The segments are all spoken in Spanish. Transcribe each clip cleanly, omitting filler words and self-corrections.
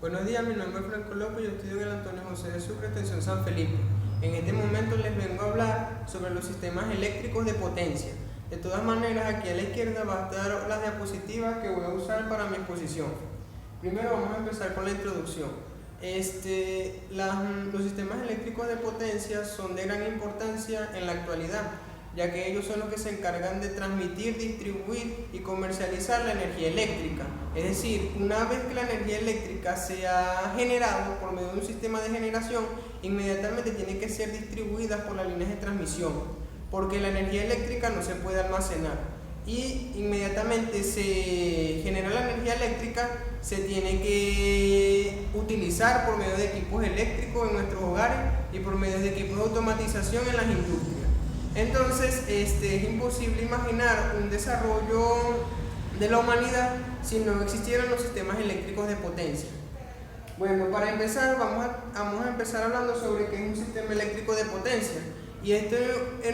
Buenos días, mi nombre es Franco López y yo estudio en el Antonio José de Sucre, extensión San Felipe. En este momento les vengo a hablar sobre los sistemas eléctricos de potencia. De todas maneras, aquí a la izquierda va a estar las diapositivas que voy a usar para mi exposición. Primero vamos a empezar con la introducción. Los sistemas eléctricos de potencia son de gran importancia en la actualidad, ya que ellos son los que se encargan de transmitir, distribuir y comercializar la energía eléctrica. Es decir, una vez que la energía eléctrica se ha generado por medio de un sistema de generación, inmediatamente tiene que ser distribuida por las líneas de transmisión, porque la energía eléctrica no se puede almacenar. Y inmediatamente se genera la energía eléctrica, se tiene que utilizar por medio de equipos eléctricos en nuestros hogares y por medio de equipos de automatización en las industrias. Entonces, es imposible imaginar un desarrollo de la humanidad si no existieran los sistemas eléctricos de potencia. Bueno, para empezar, vamos a empezar hablando sobre qué es un sistema eléctrico de potencia. Y esto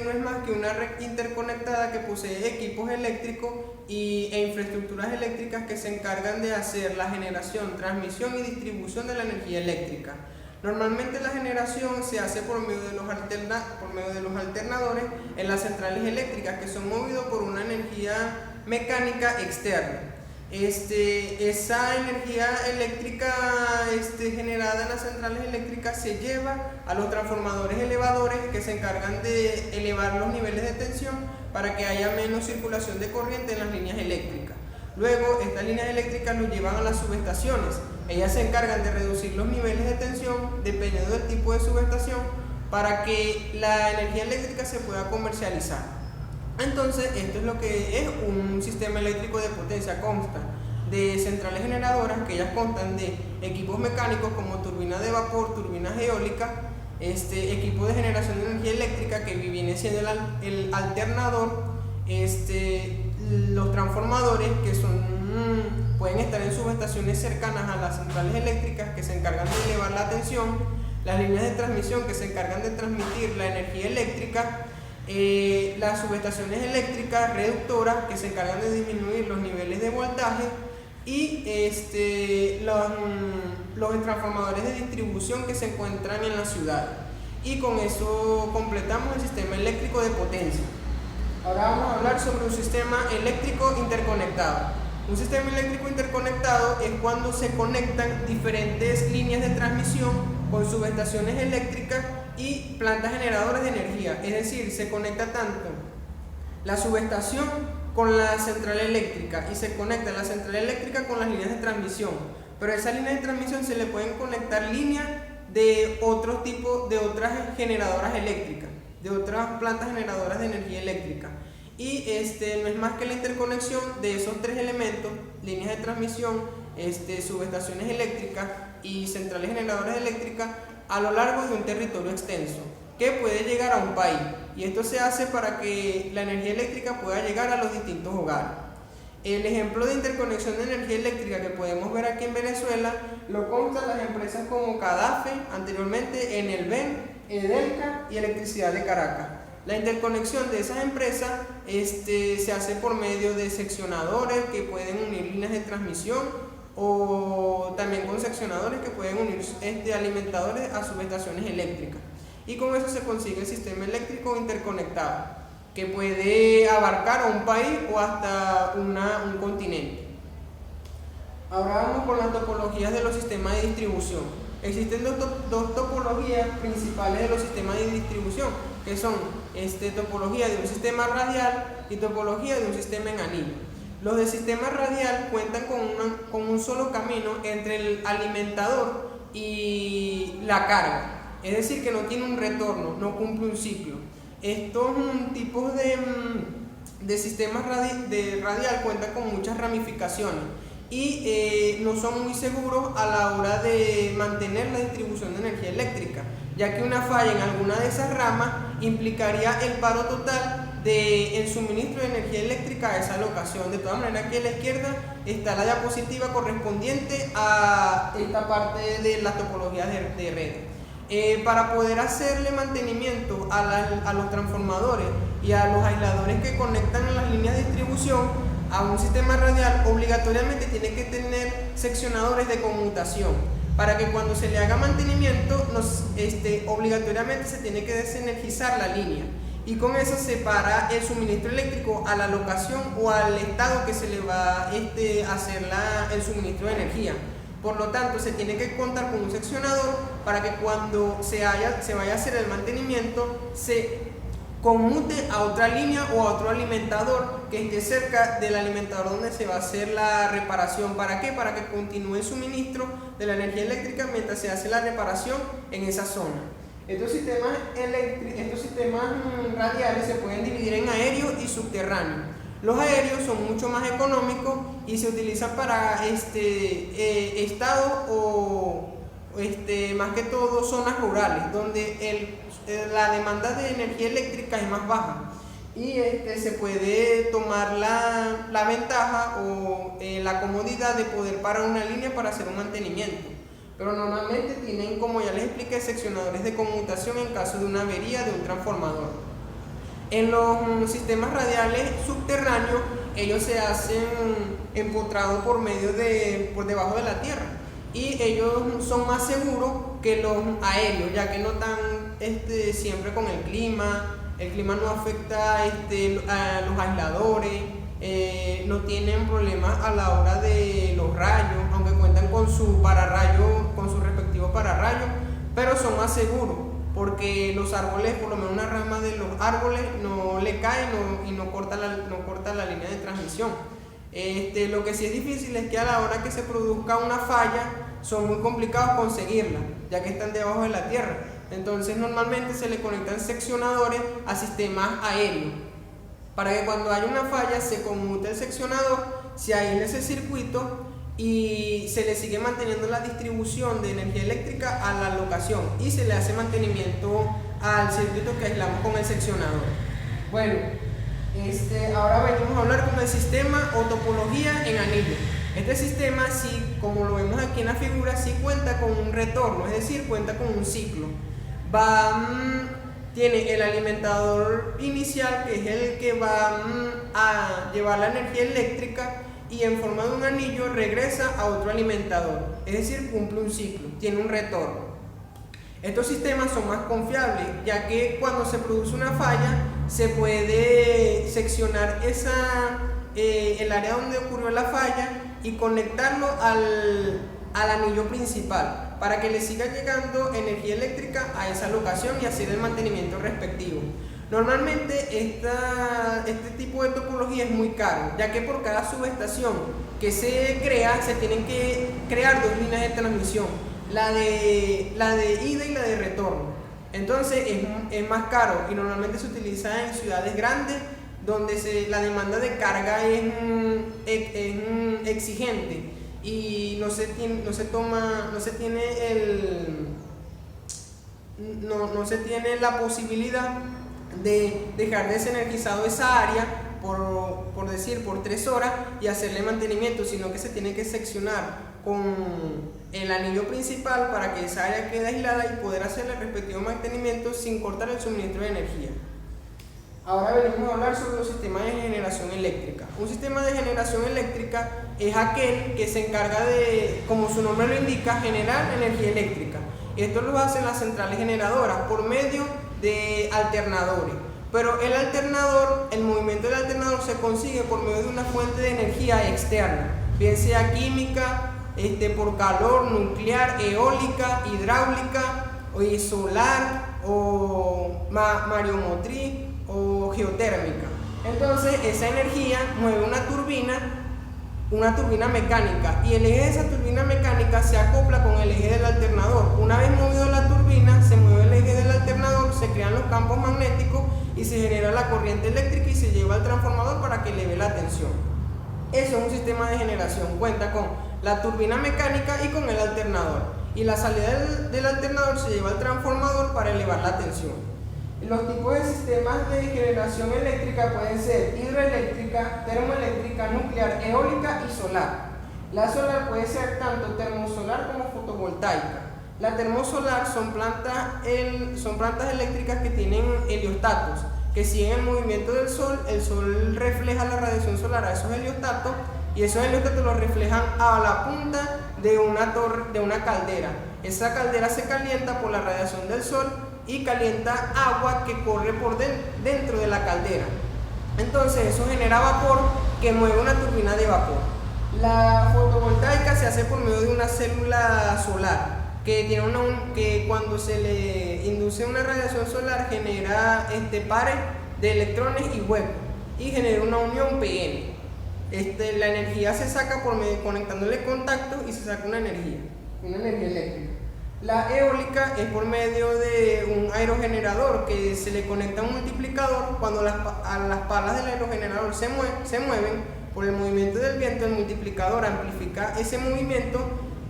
no es más que una red interconectada que posee equipos eléctricos e infraestructuras eléctricas que se encargan de hacer la generación, transmisión y distribución de la energía eléctrica. Normalmente la generación se hace por medio de los alternadores en las centrales eléctricas, que son movidos por una energía mecánica externa. Esa energía eléctrica generada en las centrales eléctricas se lleva a los transformadores elevadores, que se encargan de elevar los niveles de tensión para que haya menos circulación de corriente en las líneas eléctricas. Luego, estas líneas eléctricas los llevan a las subestaciones. Ellas se encargan de reducir los niveles de tensión dependiendo del tipo de subestación para que la energía eléctrica se pueda comercializar. Entonces, esto es lo que es un sistema eléctrico de potencia. Consta de centrales generadoras, que ellas constan de equipos mecánicos como turbinas de vapor, turbinas eólicas, equipo de generación de energía eléctrica que viene siendo el alternador, los transformadores que pueden estar en subestaciones cercanas a las centrales eléctricas que se encargan de elevar la tensión, las líneas de transmisión que se encargan de transmitir la energía eléctrica, las subestaciones eléctricas reductoras que se encargan de disminuir los niveles de voltaje y los transformadores de distribución que se encuentran en la ciudad. Y con eso completamos el sistema eléctrico de potencia. Ahora vamos a hablar sobre un sistema eléctrico interconectado. Un sistema eléctrico interconectado es cuando se conectan diferentes líneas de transmisión con subestaciones eléctricas y plantas generadoras de energía. Es decir, se conecta tanto la subestación con la central eléctrica y se conecta la central eléctrica con las líneas de transmisión. Pero a esas líneas de transmisión se le pueden conectar líneas de otro tipo, de otras generadoras eléctricas, de otras plantas generadoras de energía eléctrica. Y no es más que la interconexión de esos tres elementos: líneas de transmisión, subestaciones eléctricas y centrales generadoras eléctricas, a lo largo de un territorio extenso que puede llegar a un país. Y esto se hace para que la energía eléctrica pueda llegar a los distintos hogares. El ejemplo de interconexión de energía eléctrica que podemos ver aquí en Venezuela lo constan las empresas como Cadafe, anteriormente Enelven, Edelca y Electricidad de Caracas. La interconexión de esas empresas se hace por medio de seccionadores que pueden unir líneas de transmisión, o también con seccionadores que pueden unir alimentadores a subestaciones eléctricas. Y con eso se consigue el sistema eléctrico interconectado, que puede abarcar a un país o hasta un continente. Ahora vamos con las topologías de los sistemas de distribución. Existen dos topologías principales de los sistemas de distribución, que son topología de un sistema radial y topología de un sistema en anillo. Los de sistema radial cuentan con un solo camino entre el alimentador y la carga, es decir, que no tiene un retorno, no cumple un ciclo. Estos tipos de sistemas radial cuentan con muchas ramificaciones y no son muy seguros a la hora de mantener la distribución de energía eléctrica, ya que una falla en alguna de esas ramas implicaría el paro total del suministro de energía eléctrica a esa locación. De todas maneras, aquí a la izquierda está la diapositiva correspondiente a esta parte de las topologías de red. Para poder hacerle mantenimiento a los transformadores y a los aisladores que conectan las líneas de distribución, a un sistema radial obligatoriamente tiene que tener seccionadores de conmutación. para que cuando se le haga mantenimiento, obligatoriamente se tiene que desenergizar la línea. Y con eso se para el suministro eléctrico a la locación o al estado que se le va a hacer el suministro de energía. Por lo tanto, se tiene que contar con un seccionador para que cuando se vaya a hacer el mantenimiento se conmute a otra línea o a otro alimentador que esté cerca del alimentador donde se va a hacer la reparación. ¿Para qué? Para que continúe el suministro de la energía eléctrica mientras se hace la reparación en esa zona. Estos sistemas radiales se pueden dividir en aéreo y subterráneo. Los aéreos son mucho más económicos y se utilizan para estados o más que todo zonas rurales donde la demanda de energía eléctrica es más baja y se puede tomar la ventaja o la comodidad de poder parar una línea para hacer un mantenimiento. Pero normalmente tienen, como ya les expliqué, seccionadores de conmutación en caso de una avería de un transformador. En los sistemas radiales subterráneos, ellos se hacen empotrados por debajo de la tierra y ellos son más seguros que los aéreos, ya que no están siempre con el clima no afecta a los aisladores, no tienen problemas a la hora de los rayos, aunque cuentan con su respectivo pararrayo, pero son más seguros porque los árboles, por lo menos una rama de los árboles no le cae y no corta la línea de transmisión. Lo que sí es difícil es que a la hora que se produzca una falla son muy complicados conseguirla, ya que están debajo de la tierra. Entonces normalmente se le conectan seccionadores a sistemas aéreos para que cuando haya una falla se conmute el seccionador, se aísle ese circuito y se le sigue manteniendo la distribución de energía eléctrica a la locación y se le hace mantenimiento al circuito que aislamos con el seccionador. Bueno, ahora venimos a hablar con el sistema o topología en anillo. Este sistema, sí, como lo vemos aquí en la figura, sí cuenta con un retorno, es decir, cuenta con un ciclo. Tiene el alimentador inicial, que es el que va a llevar la energía eléctrica, y en forma de un anillo regresa a otro alimentador, es decir, cumple un ciclo, tiene un retorno. Estos sistemas son más confiables, ya que cuando se produce una falla se puede seccionar el área donde ocurrió la falla y conectarlo al anillo principal para que le siga llegando energía eléctrica a esa locación y hacer el mantenimiento respectivo. Normalmente este tipo de topología es muy caro, ya que por cada subestación que se crea se tienen que crear dos líneas de transmisión, la de ida y la de retorno. Entonces es más caro y normalmente se utiliza en ciudades grandes donde la demanda de carga es exigente y no se tiene la posibilidad de dejar desenergizado esa área por 3 horas y hacerle mantenimiento, sino que se tiene que seccionar con el anillo principal para que esa área quede aislada y poder hacerle el respectivo mantenimiento sin cortar el suministro de energía. Ahora venimos a hablar sobre los sistemas de generación eléctrica. Un sistema de generación eléctrica es aquel que se encarga de, como su nombre lo indica, generar energía eléctrica. Esto lo hacen las centrales generadoras por medio de alternadores. Pero el movimiento del alternador se consigue por medio de una fuente de energía externa, bien sea química, por calor, nuclear, eólica, hidráulica, o solar, o mareomotriz, o geotérmica. Entonces esa energía mueve una turbina mecánica, y el eje de esa turbina mecánica se acopla con el eje del alternador. Una vez movido la turbina, se mueve el eje del alternador, se crean los campos magnéticos y se genera la corriente eléctrica y se lleva al transformador para que eleve la tensión. Eso es un sistema de generación, cuenta con la turbina mecánica y con el alternador, y la salida del alternador se lleva al transformador para elevar la tensión. Los tipos de sistemas de generación eléctrica pueden ser hidroeléctrica, termoeléctrica, nuclear, eólica y solar. La solar puede ser tanto termosolar como fotovoltaica. La termosolar son plantas eléctricas que tienen heliostatos, que siguen el movimiento del sol. El sol refleja la radiación solar a esos heliostatos y esos heliostatos los reflejan a la punta de una caldera. Esa caldera se calienta por la radiación del sol y calienta agua que corre por dentro de la caldera. Entonces eso genera vapor que mueve una turbina de vapor. La fotovoltaica se hace por medio de una célula solar que cuando se le induce una radiación solar genera pares de electrones y huecos y genera una unión PN. La energía se saca conectándole contactos y se saca una energía eléctrica. La eólica es por medio de un aerogenerador que se le conecta un multiplicador. Cuando las palas del aerogenerador se mueven por el movimiento del viento, el multiplicador amplifica ese movimiento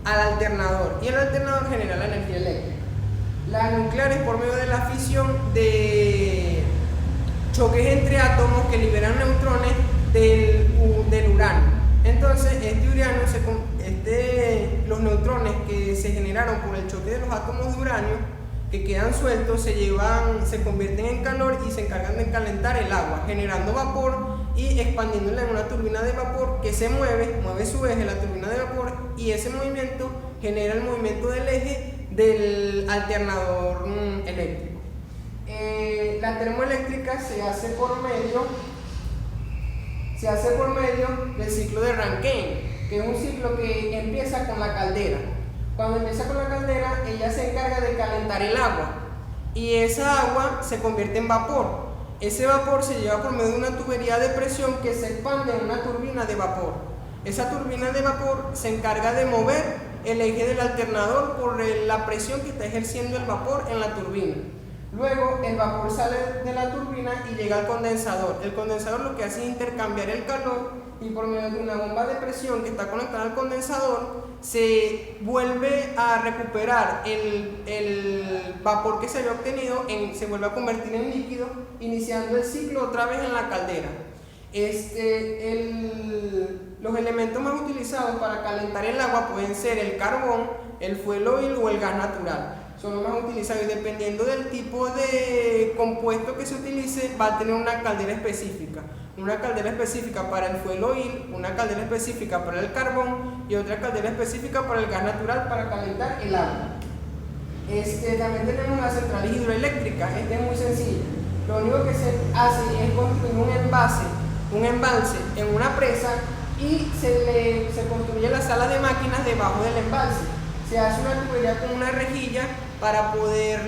al alternador y el alternador genera la energía eléctrica. La nuclear es por medio de la fisión de choques entre átomos que liberan neutrones del uranio. Entonces los neutrones que se generaron por el choque de los átomos de uranio que quedan sueltos se convierten en calor y se encargan de calentar el agua, generando vapor y expandiéndola en una turbina de vapor que mueve su eje, la turbina de vapor, y ese movimiento genera el movimiento del eje del alternador eléctrico. La termoeléctrica se hace por medio del ciclo de Rankine, que es un ciclo que empieza con la caldera. Cuando empieza con la caldera, ella se encarga de calentar el agua y esa agua se convierte en vapor. Ese vapor se lleva por medio de una tubería de presión que se expande en una turbina de vapor. Esa turbina de vapor se encarga de mover el eje del alternador por la presión que está ejerciendo el vapor en la turbina. Luego el vapor sale de la turbina y llega al condensador. El condensador lo que hace es intercambiar el calor y por medio de una bomba de presión que está conectada al condensador se vuelve a recuperar el vapor que se había obtenido, se vuelve a convertir en líquido, iniciando el ciclo otra vez en la caldera. Los elementos más utilizados para calentar el agua pueden ser el carbón, el fuel oil o el gas natural. Son los más utilizados y dependiendo del tipo de compuesto que se utilice va a tener una caldera específica. Una caldera específica para el fuel oil, una caldera específica para el carbón y otra caldera específica para el gas natural para calentar el agua. También tenemos las centrales hidroeléctricas. Es muy sencillo. Lo único que se hace es construir un embalse en una presa y se construye la sala de máquinas debajo del embalse. Se hace una tubería con una rejilla para poder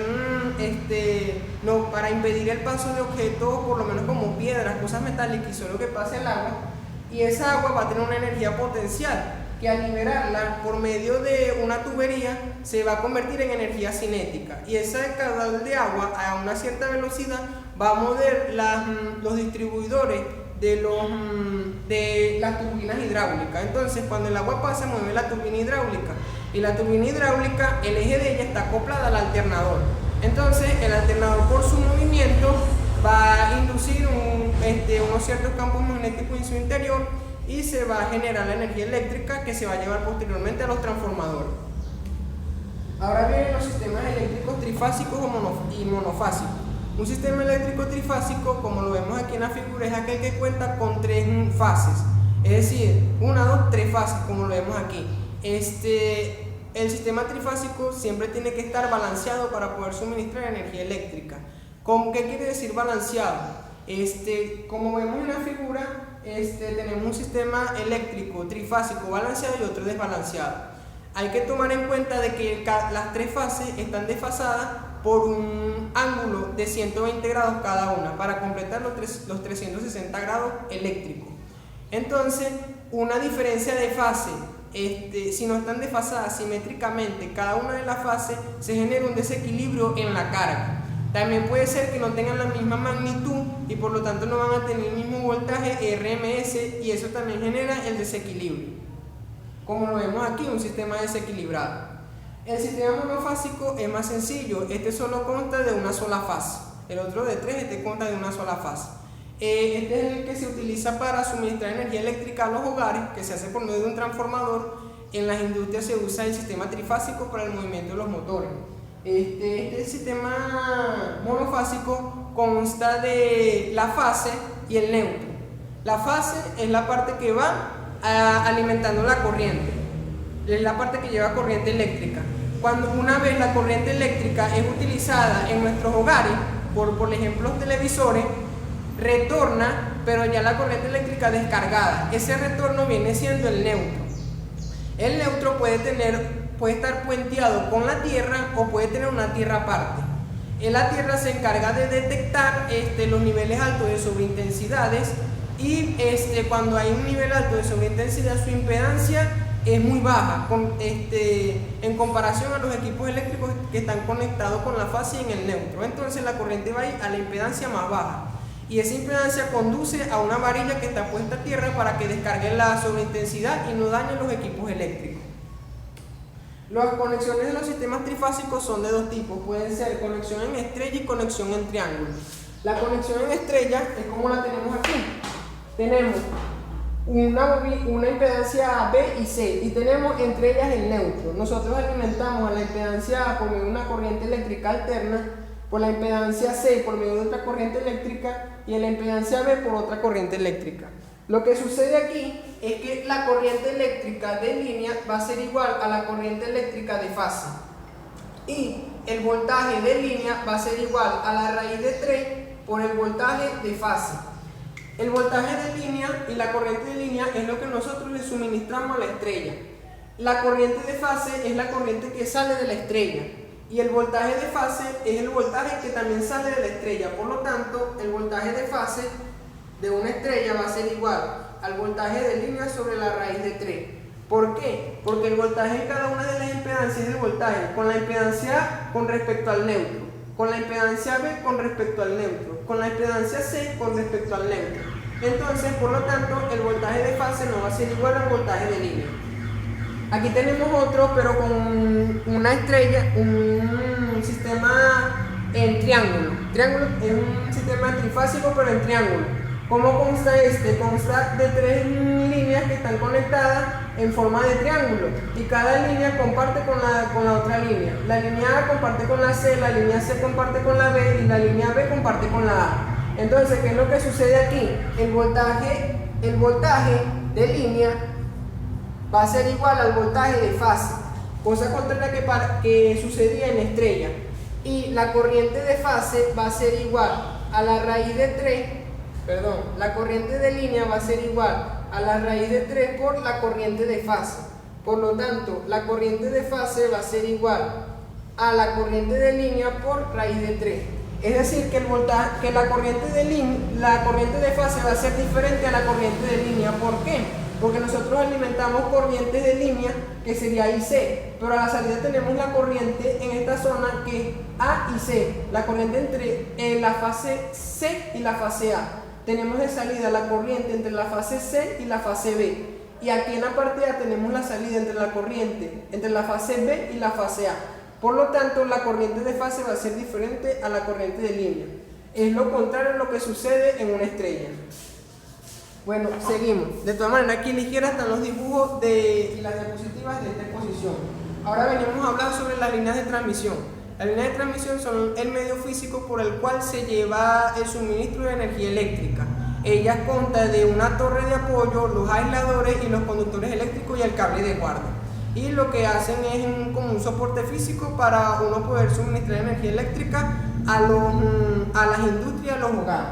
para impedir el paso de objetos, por lo menos como piedras, cosas metálicas, y solo que pase el agua, y esa agua va a tener una energía potencial que al liberarla por medio de una tubería se va a convertir en energía cinética, y ese caudal de agua a una cierta velocidad va a mover los distribuidores de las turbinas hidráulicas. Entonces cuando el agua pasa mueve la turbina hidráulica, y la turbina hidráulica, el eje de ella está acoplada al alternador. Entonces el alternador por su movimiento va a inducir unos ciertos campos magnéticos en su interior y se va a generar la energía eléctrica que se va a llevar posteriormente a los transformadores. Ahora vienen los sistemas eléctricos trifásicos y monofásicos. Un sistema eléctrico trifásico, como lo vemos aquí en la figura, es aquel que cuenta con 3 fases, es decir, 1, 2, 3 fases, como lo vemos aquí. El sistema trifásico siempre tiene que estar balanceado para poder suministrar energía eléctrica. ¿Qué quiere decir balanceado? Como vemos en la figura, tenemos un sistema eléctrico trifásico balanceado y otro desbalanceado. Hay que tomar en cuenta de que las 3 fases están desfasadas por un ángulo de 120 grados cada una para completar los 360 grados eléctricos. Entonces, una diferencia de fase, si no están desfasadas simétricamente cada una de las fases, se genera un desequilibrio en la carga. También puede ser que no tengan la misma magnitud y por lo tanto no van a tener el mismo voltaje RMS, y eso también genera el desequilibrio. Como lo vemos aquí, un sistema desequilibrado. El sistema monofásico es más sencillo, solo consta de una sola fase. El otro de 3, consta de una sola fase. Es el que se utiliza para suministrar energía eléctrica a los hogares, que se hace por medio de un transformador. En las industrias se usa el sistema trifásico para el movimiento de los motores. Este sistema monofásico consta de la fase y el neutro. La fase es la parte que va alimentando la corriente. es la parte que lleva corriente eléctrica. Cuando una vez la corriente eléctrica es utilizada en nuestros hogares, por ejemplo los televisores, retorna, pero ya la corriente eléctrica descargada. Ese retorno viene siendo el neutro. El neutro puede estar puenteado con la Tierra o puede tener una Tierra aparte. La Tierra se encarga de detectar los niveles altos de sobreintensidades y cuando hay un nivel alto de sobreintensidad, su impedancia es muy baja en comparación a los equipos eléctricos que están conectados con la fase y en el neutro. Entonces la corriente va a ir a la impedancia más baja y esa impedancia conduce a una varilla que está puesta a tierra para que descargue la sobreintensidad y no dañe los equipos eléctricos. Las conexiones de los sistemas trifásicos son de dos tipos, pueden ser conexión en estrella y conexión en triángulo. La conexión en estrella es como la tenemos aquí. Tenemos una impedancia B y C y tenemos entre ellas el neutro. Nosotros alimentamos a la impedancia A por medio de una corriente eléctrica alterna, por la impedancia C por medio de otra corriente eléctrica y a la impedancia B por otra corriente eléctrica. Lo que sucede aquí es que la corriente eléctrica de línea va a ser igual a la corriente eléctrica de fase y el voltaje de línea va a ser igual a la raíz de 3 por el voltaje de fase. El voltaje de línea y la corriente de línea es lo que nosotros le suministramos a la estrella. La corriente de fase es la corriente que sale de la estrella y el voltaje de fase es el voltaje que también sale de la estrella. Por lo tanto, el voltaje de fase de una estrella va a ser igual al voltaje de línea sobre la raíz de 3. ¿Por qué? Porque el voltaje en cada una de las impedancias es el voltaje con la impedancia A con respecto al neutro, con la impedancia B con respecto al neutro, con la impedancia C con respecto al neutro. Entonces, por lo tanto, el voltaje de fase no va a ser igual al voltaje de línea. Aquí tenemos otro, pero con una estrella, un sistema en triángulo. Triángulo es un sistema trifásico, pero en triángulo. ¿Cómo consta este? Consta de 3 líneas que están conectadas en forma de triángulo y cada línea comparte con la otra línea. La línea A comparte con la C, la línea C comparte con la B y la línea B comparte con la A. Entonces, ¿qué es lo que sucede aquí? El voltaje de línea va a ser igual al voltaje de fase, cosa contraria que sucedía en estrella. Y la corriente de fase va a ser igual a la raíz de 3, la corriente de línea va a ser igual a la raíz de 3 por la corriente de fase. Por lo tanto, la corriente de fase va a ser igual a la corriente de línea por raíz de 3. Es decir, que la corriente de fase va a ser diferente a la corriente de línea. ¿Por qué? Porque nosotros alimentamos corrientes de línea que sería IC, pero a la salida tenemos la corriente en esta zona que es A y C, la corriente entre la fase C y la fase A. Tenemos de salida la corriente entre la fase C y la fase B. Y aquí en la parte A tenemos la salida entre la corriente entre la fase B y la fase A. Por lo tanto, la corriente de fase va a ser diferente a la corriente de línea. Es lo contrario a lo que sucede en una estrella. Bueno, seguimos. De todas maneras, aquí a la izquierda están los dibujos y las diapositivas de esta exposición. Ahora venimos a hablar sobre las líneas de transmisión. Las líneas de transmisión son el medio físico por el cual se lleva el suministro de energía eléctrica. Ellas constan de una torre de apoyo, los aisladores y los conductores eléctricos y el cable de guardia. Y lo que hacen es como un soporte físico para uno poder suministrar energía eléctrica a las industrias y a los hogares.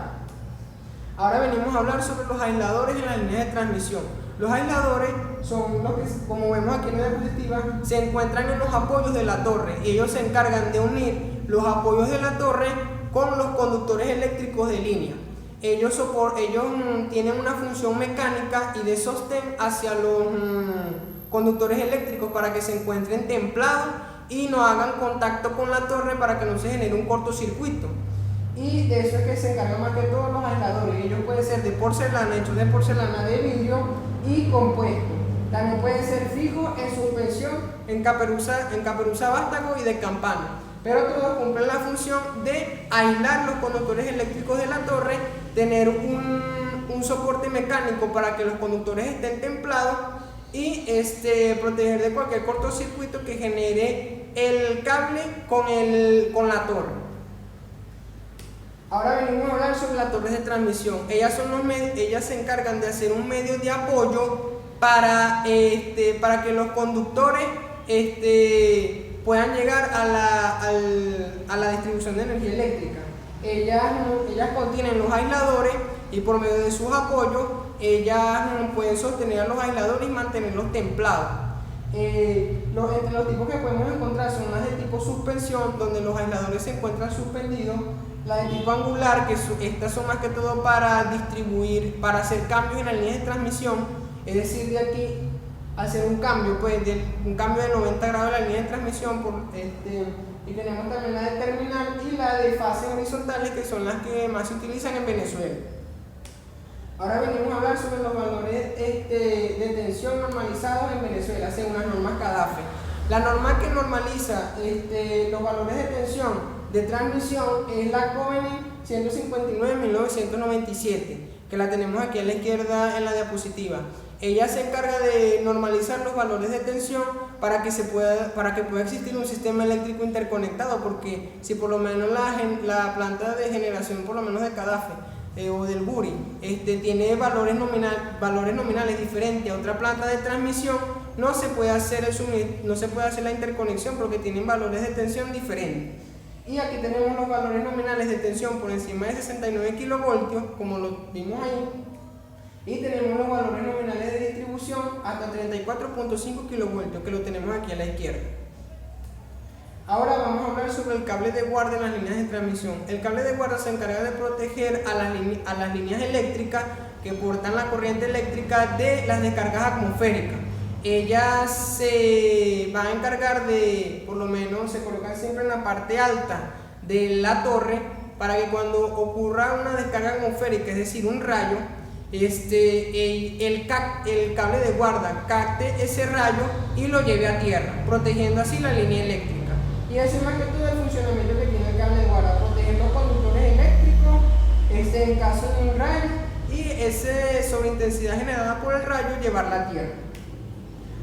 Ahora venimos a hablar sobre los aisladores en las líneas de transmisión. Los aisladores son los que, como vemos aquí en la diapositiva, se encuentran en los apoyos de la torre. Ellos se encargan de unir los apoyos de la torre con los conductores eléctricos de línea. Ellos tienen una función mecánica y de sostén hacia los conductores eléctricos para que se encuentren templados y no hagan contacto con la torre para que no se genere un cortocircuito. Y de eso es que se encargan más que todos los aisladores. Ellos pueden ser de porcelana, hechos de porcelana, de vidrio y compuesto. También pueden ser fijos, en suspensión, en caperuza vástago y de campana. Pero todos cumplen la función de aislar los conductores eléctricos de la torre, tener un soporte mecánico para que los conductores estén templados y proteger de cualquier cortocircuito que genere el cable con la torre. Ahora venimos a hablar sobre las torres de transmisión. Ellas se encargan de hacer un medio de apoyo para que los conductores puedan llegar a la distribución de energía eléctrica. Ellas contienen los aisladores y por medio de sus apoyos ellas pueden sostener a los aisladores y mantenerlos templados. Entre los tipos que podemos encontrar son las de tipo suspensión, donde los aisladores se encuentran suspendidos, las de tipo angular, que estas son más que todo para distribuir, para hacer cambios en la línea de transmisión, es decir, de aquí hacer un cambio, un cambio de 90 grados en la línea de transmisión, y tenemos también la de terminal y la de fases horizontales, que son las que más se utilizan en Venezuela. Ahora venimos a hablar sobre los valores de tensión normalizados en Venezuela según las normas CADAFE. La norma que normaliza los valores de tensión de transmisión es la COENI 159/1997, que la tenemos aquí a la izquierda en la diapositiva. Ella se encarga de normalizar los valores de tensión para que pueda existir un sistema eléctrico interconectado, porque si por lo menos la planta de generación, por lo menos de CADAFE o del Buri, tiene valores nominales diferentes a otra planta de transmisión, no se puede hacer la interconexión porque tienen valores de tensión diferentes. Y aquí tenemos los valores nominales de tensión por encima de 69 kilovoltios, como lo vimos ahí, y tenemos los valores nominales de distribución hasta 34.5 kilovoltios, que lo tenemos aquí a la izquierda. Ahora vamos a hablar sobre el cable de guarda en las líneas de transmisión. El cable de guarda se encarga de proteger a las líneas eléctricas que portan la corriente eléctrica de las descargas atmosféricas. Ellas se van a encargar de, por lo menos se colocan siempre en la parte alta de la torre, para que cuando ocurra una descarga atmosférica, es decir, un rayo, el cable de guarda capte ese rayo y lo lleve a tierra, protegiendo así la línea eléctrica. Y ese es más que todo el funcionamiento que tiene el cable de guarda, proteger los conductores eléctricos en caso de un rayo, y esa sobreintensidad generada por el rayo llevarla a tierra.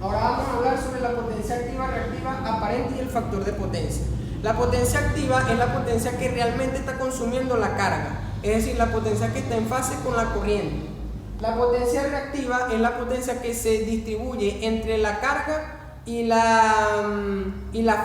Ahora vamos a hablar sobre la potencia activa, reactiva, aparente y el factor de potencia. La potencia activa es la potencia que realmente está consumiendo la carga, es decir, la potencia que está en fase con la corriente. La potencia reactiva es la potencia que se distribuye entre la carga y la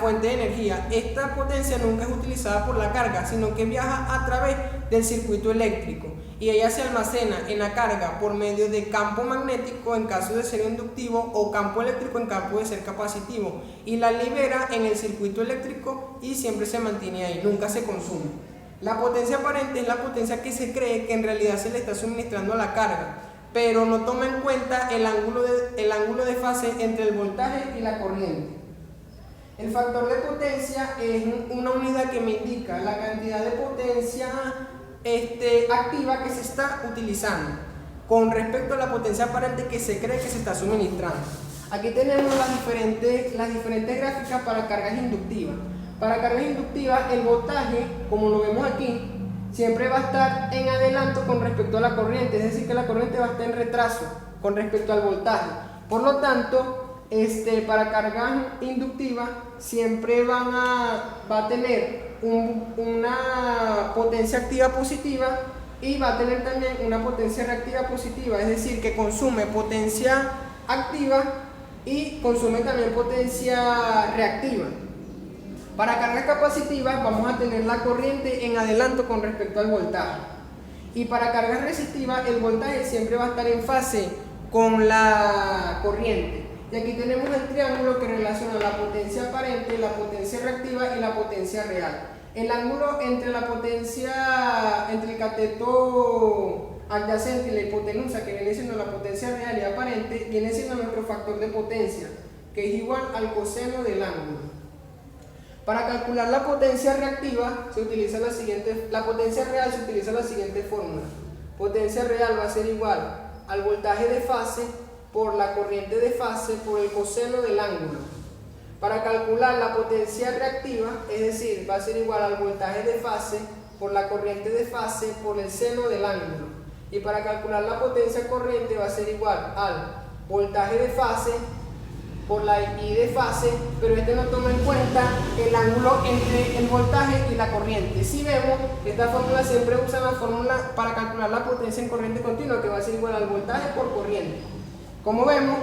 fuente de energía. Esta potencia nunca es utilizada por la carga, sino que viaja a través del circuito eléctrico, y ella se almacena en la carga por medio de campo magnético en caso de ser inductivo o campo eléctrico en caso de ser capacitivo, y la libera en el circuito eléctrico y siempre se mantiene ahí, nunca se consume. La potencia aparente es la potencia que se cree que en realidad se le está suministrando a la carga, pero no toma en cuenta el ángulo de fase entre el voltaje y la corriente. El factor de potencia es una unidad que me indica la cantidad de potencia activa que se está utilizando con respecto a la potencia aparente que se cree que se está suministrando. Aquí tenemos las diferentes gráficas para cargas inductivas. Para cargas inductivas, el voltaje, como lo vemos aquí, siempre va a estar en adelanto con respecto a la corriente, es decir, que la corriente va a estar en retraso con respecto al voltaje. Por lo tanto, para cargas inductivas siempre va a tener una potencia activa positiva y va a tener también una potencia reactiva positiva, es decir, que consume potencia activa y consume también potencia reactiva. Para cargas capacitivas vamos a tener la corriente en adelanto con respecto al voltaje, y para cargas resistivas el voltaje siempre va a estar en fase con la corriente. Y aquí tenemos el triángulo que relaciona la potencia aparente, la potencia reactiva y la potencia real. El ángulo entre el cateto adyacente y la hipotenusa, que viene siendo la potencia real y aparente, viene siendo nuestro factor de potencia, que es igual al coseno del ángulo. Para calcular la potencia reactiva la potencia real se utiliza la siguiente fórmula. Potencia real va a ser igual al voltaje de fase por la corriente de fase por el coseno del ángulo. Para calcular la potencia reactiva, es decir, va a ser igual al voltaje de fase por la corriente de fase por el seno del ángulo. Y para calcular la potencia corriente va a ser igual al voltaje de fase por la I de fase, pero no toma en cuenta el ángulo entre el voltaje y la corriente. Si vemos, esta fórmula siempre usa la fórmula para calcular la potencia en corriente continua, que va a ser igual al voltaje por corriente. Como vemos,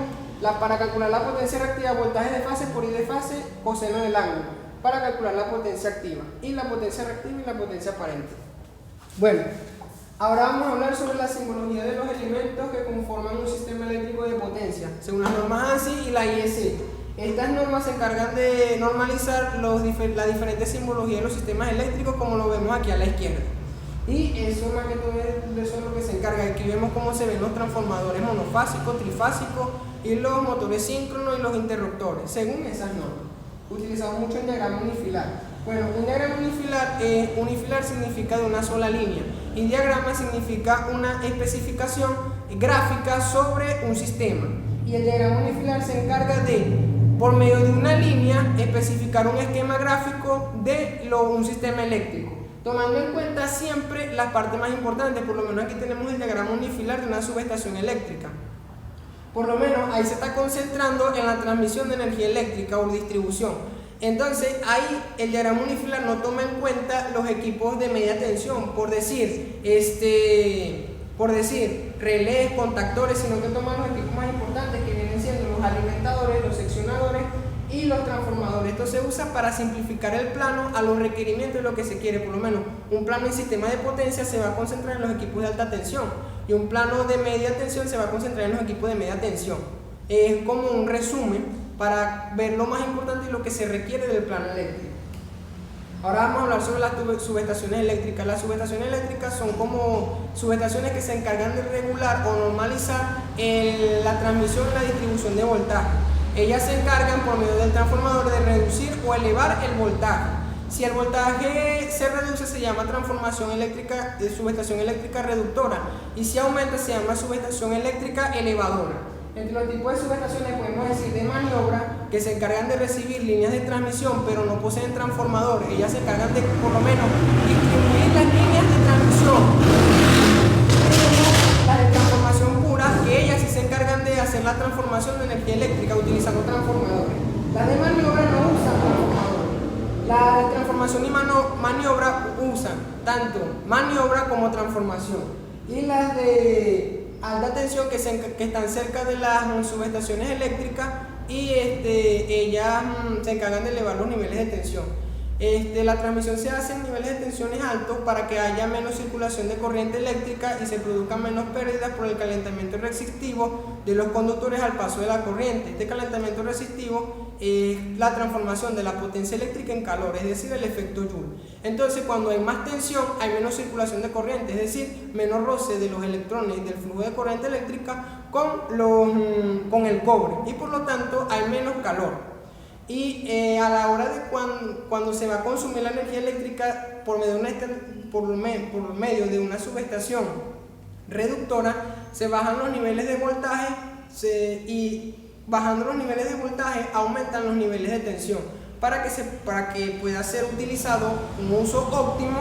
para calcular la potencia reactiva, voltaje de fase por I de fase, coseno del ángulo, para calcular la potencia activa, y la potencia reactiva y la potencia aparente. Bueno, ahora vamos a hablar sobre la simbología de los elementos que conforman un sistema eléctrico de potencia, según las normas ANSI y la IEC. Estas normas se encargan de normalizar la diferente simbología de los sistemas eléctricos, como lo vemos aquí a la izquierda. Y eso más que todo eso es lo que se encarga. Aquí vemos cómo se ven los transformadores monofásicos, trifásicos, y los motores síncronos y los interruptores, según esas normas. Utilizamos mucho el diagrama unifilar. Bueno, un diagrama unifilar significa de una sola línea, y diagrama significa una especificación gráfica sobre un sistema. Y el diagrama unifilar se encarga de, por medio de una línea, especificar un esquema gráfico de un sistema eléctrico, tomando en cuenta siempre las partes más importantes. Por lo menos aquí tenemos el diagrama unifilar de una subestación eléctrica. Por lo menos ahí se está concentrando en la transmisión de energía eléctrica o distribución. Entonces ahí el diagrama unifilar no toma en cuenta los equipos de media tensión, por decir relés, contactores, sino que toma los equipos más importantes, que vienen siendo los alimentadores, los seccionadores y los transformadores. Esto se usa para simplificar el plano a los requerimientos de lo que se quiere. Por lo menos un plano en sistema de potencia se va a concentrar en los equipos de alta tensión, y un plano de media tensión se va a concentrar en los equipos de media tensión. Es como un resumen para ver lo más importante y lo que se requiere del plano eléctrico. Ahora vamos a hablar sobre las subestaciones eléctricas. Las subestaciones eléctricas son como subestaciones que se encargan de regular o normalizar la transmisión y la distribución de voltaje. Ellas se encargan por medio del transformador de reducir o elevar el voltaje. Si el voltaje se reduce, se llama transformación eléctrica, subestación eléctrica reductora, y si aumenta se llama subestación eléctrica elevadora. Entre los tipos de subestaciones podemos decir de maniobra, que se encargan de recibir líneas de transmisión pero no poseen transformador. Ellas se encargan de por lo menos distribuir las líneas de transmisión. Las de transformación pura, que ellas sí se encargan de hacer la transformación de energía eléctrica utilizando transformadores. Las de maniobra no usan transformadores. Las de transformación y maniobra usan tanto maniobra como transformación. Y las de alta tensión que están cerca de las subestaciones eléctricas, y ellas se encargan de elevar los niveles de tensión. La transmisión se hace en niveles de tensiones altos para que haya menos circulación de corriente eléctrica y se produzcan menos pérdidas por el calentamiento resistivo de los conductores al paso de la corriente. Este calentamiento resistivo es la transformación de la potencia eléctrica en calor, es decir, el efecto Joule. Entonces, cuando hay más tensión, hay menos circulación de corriente, es decir, menos roce de los electrones del flujo de corriente eléctrica con el cobre, y por lo tanto hay menos calor. Y a la hora de cuando se va a consumir la energía eléctrica por medio de una subestación reductora, se bajan los niveles de voltaje, y bajando los niveles de voltaje aumentan los niveles de tensión, para que pueda ser utilizado un uso óptimo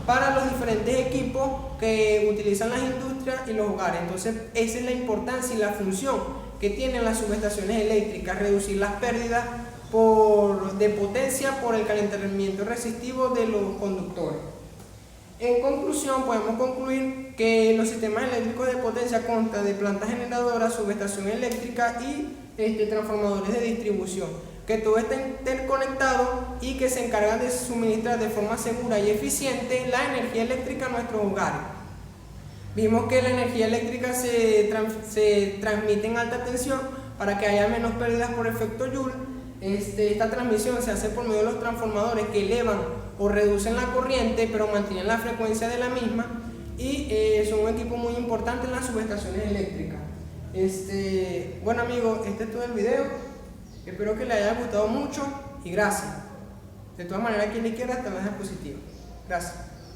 para los diferentes equipos que utilizan las industrias y los hogares. Entonces esa es la importancia y la función que tienen las subestaciones eléctricas: reducir las pérdidas de potencia por el calentamiento resistivo de los conductores. En conclusión, podemos concluir que los sistemas eléctricos de potencia constan de plantas generadoras, subestación eléctrica y transformadores de distribución, que todo está interconectado y que se encargan de suministrar de forma segura y eficiente la energía eléctrica a nuestros hogares. Vimos que la energía eléctrica se transmite en alta tensión para que haya menos pérdidas por efecto Joule. Esta transmisión se hace por medio de los transformadores, que elevan o reducen la corriente pero mantienen la frecuencia de la misma, y son un equipo muy importante en las subestaciones eléctricas. Bueno amigos, este es todo el video. Espero que les haya gustado mucho y gracias. De todas maneras, aquí a la izquierda está la diapositiva. Gracias.